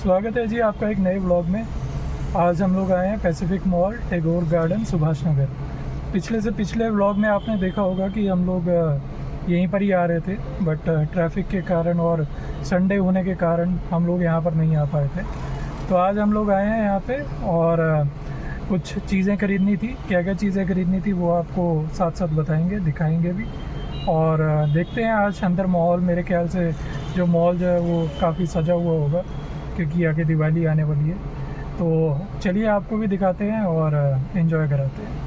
स्वागत है जी आपका एक नए व्लॉग में। आज हम लोग आए हैं Pacific Mall, Tagore Garden, Subhash Nagar. पिछले से पिछले व्लॉग में आपने देखा होगा कि हम लोग यहीं पर ही आ रहे थे, बट ट्रैफिक के कारण और संडे होने के कारण हम लोग यहाँ पर नहीं आ पाए थे। तो आज हम लोग आए हैं यहाँ पे और कुछ चीज़ें ख़रीदनी थी। क्या क्या चीज़ें ख़रीदनी थी वो आपको साथ साथ बताएंगे, दिखाएंगे भी। और देखते हैं आज अंदर माहौल। मेरे ख्याल से जो मॉल जो है वो काफ़ी सजा हुआ होगा क्योंकि आगे दिवाली आने वाली है। तो चलिए आपको भी दिखाते हैं और एंजॉय कराते हैं।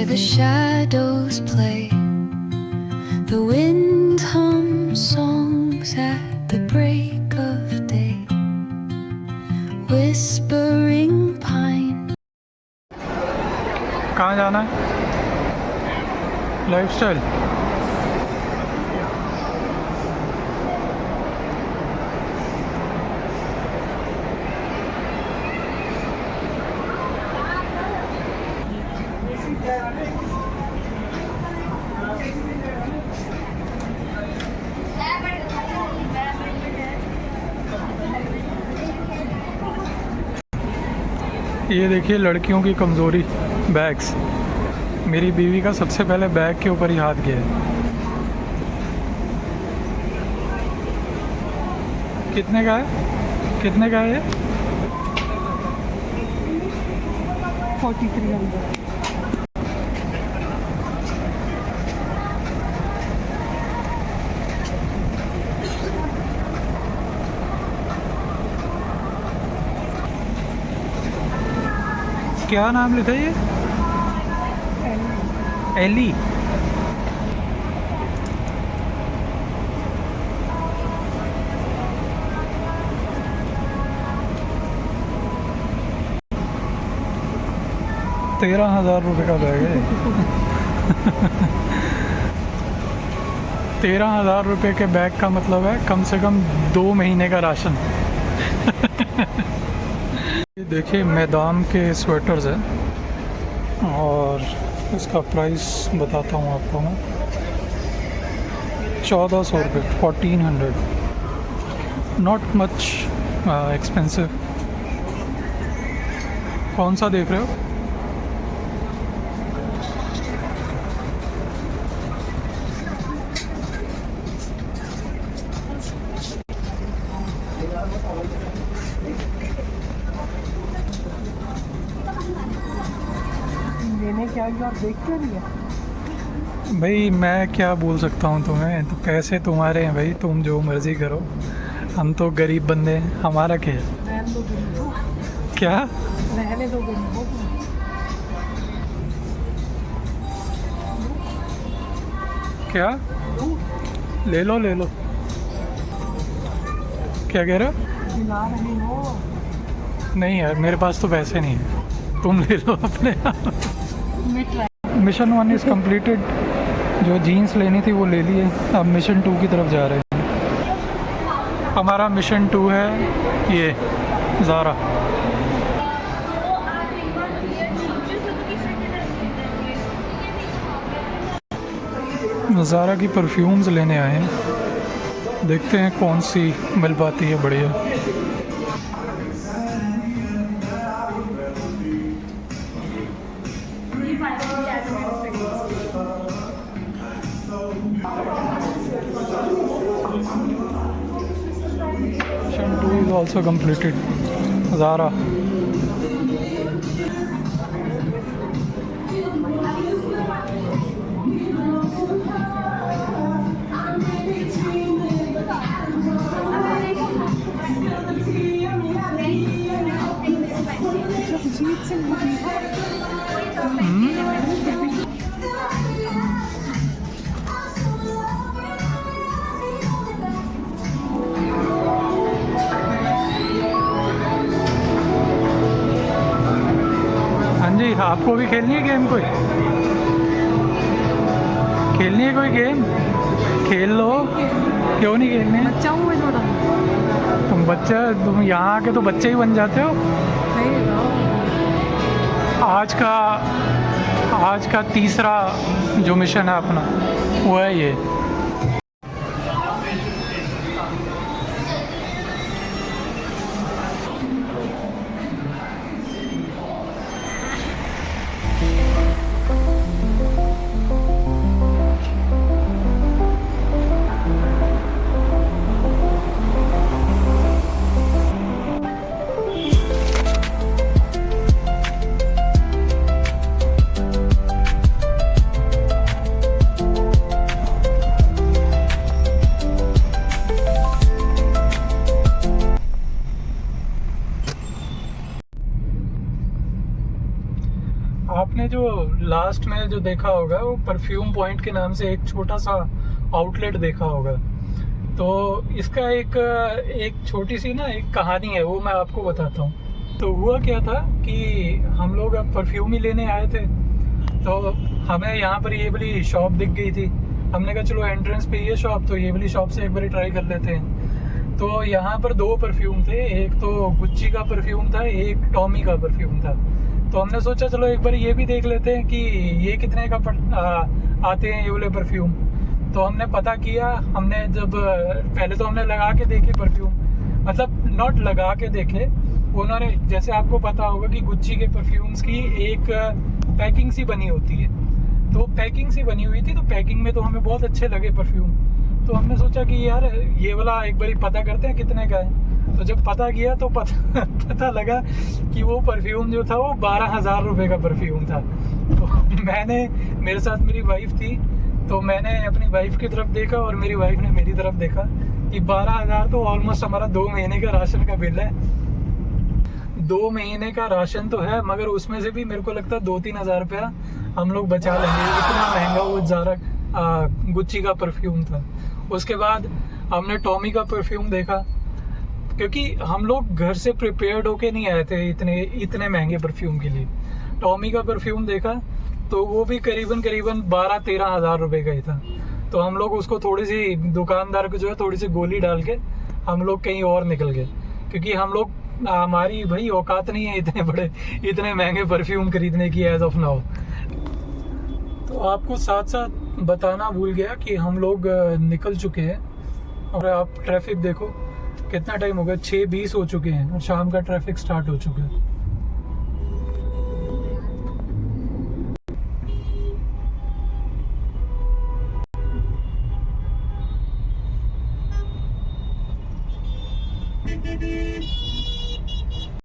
The shadows play, the wind hums songs at the break of day, whispering pine. कहाँ जाना है? लाइफस्टाइल। ये देखिए लड़कियों की कमज़ोरी, बैग्स। मेरी बीवी का सबसे पहले बैग के ऊपर ही हाथ गया है। कितने का है? कितने का है ये? 4300। क्या नाम लिखा है ये? एली। ₹13,000 का बैग है। ₹13,000 के बैग का मतलब है कम से कम 2 महीने का राशन। ये देखिए मैदान के स्वेटर्स हैं और इसका प्राइस बताता हूँ आपको मैं। ₹1400, 1400। Not much expensive. कौन सा देख रहे हो? लेने क्या आप देखते नहीं? भाई मैं क्या बोल सकता हूँ तुम्हें, तो पैसे तुम्हारे हैं भाई, तुम जो मर्ज़ी करो। हम तो गरीब बंदे हैं, हमारा क्या है? रहने दो गरीबों, क्या रहने दो गरीबों को। क्या? ले लो ले लो। क्या कह रहे हो? दिला रही हो? नहीं यार, मेरे पास तो पैसे नहीं है, तुम ले लो अपने। Mission 1 is completed. जो जीन्स लेनी थी वो ले लिए, अब मिशन 2 की तरफ जा रहे हैं। हमारा मिशन 2 है ये ज़ारा। ज़ारा की परफ्यूम्स लेने आए हैं, देखते हैं कौन सी मिल पाती है बढ़िया। Mission 2 is also completed. Zara. आपको भी खेलनी है गेम कोई? खेलनी है कोई गेम? खेल लो, क्यों नहीं खेलनी है? बच्चा हूँ मैं छोटा। तुम यहाँ आके तो बच्चे ही बन जाते हो। नहीं ना। आज का तीसरा जो मिशन है अपना वो है ये। आपने जो लास्ट में जो देखा होगा वो परफ्यूम पॉइंट के नाम से एक छोटा सा आउटलेट देखा होगा। तो इसका एक छोटी सी ना एक कहानी है, वो मैं आपको बताता हूँ। तो हुआ क्या था कि हम लोग अब परफ्यूम ही लेने आए थे, तो हमें यहाँ पर ये वाली शॉप दिख गई थी। हमने कहा चलो एंट्रेंस पे ये शॉप, तो ये वाली शॉप से एक बार ट्राई कर लेते हैं। तो यहाँ पर 2 परफ्यूम थे, एक तो गुच्ची का परफ्यूम था, एक टॉमी का परफ्यूम था। तो हमने सोचा चलो एक बार ये भी देख लेते हैं कि ये कितने का आते हैं ये वाले परफ्यूम। तो हमने पता किया, हमने जब पहले तो हमने लगा के देखे परफ्यूम, मतलब नॉट लगा के देखे, उन्होंने जैसे आपको पता होगा कि गुच्ची के परफ्यूम्स की एक पैकिंग सी बनी होती है, तो पैकिंग सी बनी हुई थी, तो पैकिंग में तो हमें बहुत अच्छे लगे परफ्यूम। तो हमने सोचा कि यार ये वाला एक बार पता करते हैं कितने का है। तो जब पता किया तो पता लगा कि वो परफ्यूम जो था वो 12,000 रुपये का परफ्यूम था। तो मेरे साथ मेरी वाइफ थी, तो मैंने अपनी वाइफ की तरफ देखा और मेरी वाइफ ने मेरी तरफ देखा कि 12,000 तो ऑलमोस्ट हमारा 2 महीने का राशन का बिल है। 2 महीने का राशन तो है, मगर उसमें से भी मेरे को लगता है 2-3 हज़ार रुपया हम लोग बचा लेंगे, इतना महंगा वो ज़ारा गुच्ची का परफ्यूम था। उसके बाद हमने टॉमी का परफ्यूम देखा, क्योंकि हम लोग घर से प्रिपेयर्ड होके नहीं आए थे इतने महंगे परफ्यूम के लिए। टॉमी का परफ्यूम देखा तो वो भी करीबन 12-13 हज़ार रुपये का ही था। तो हम लोग उसको थोड़ी सी दुकानदार को जो है थोड़ी सी गोली डाल के हम लोग कहीं और निकल गए, क्योंकि हमारी भाई औकात नहीं है इतने महंगे परफ्यूम खरीदने की एज ऑफ नाउ। तो आपको साथ साथ बताना भूल गया कि हम लोग निकल चुके हैं, और आप ट्रैफिक देखो कितना टाइम हो गया, 6:20 हो चुके हैं और शाम का ट्रैफिक स्टार्ट हो चुका है।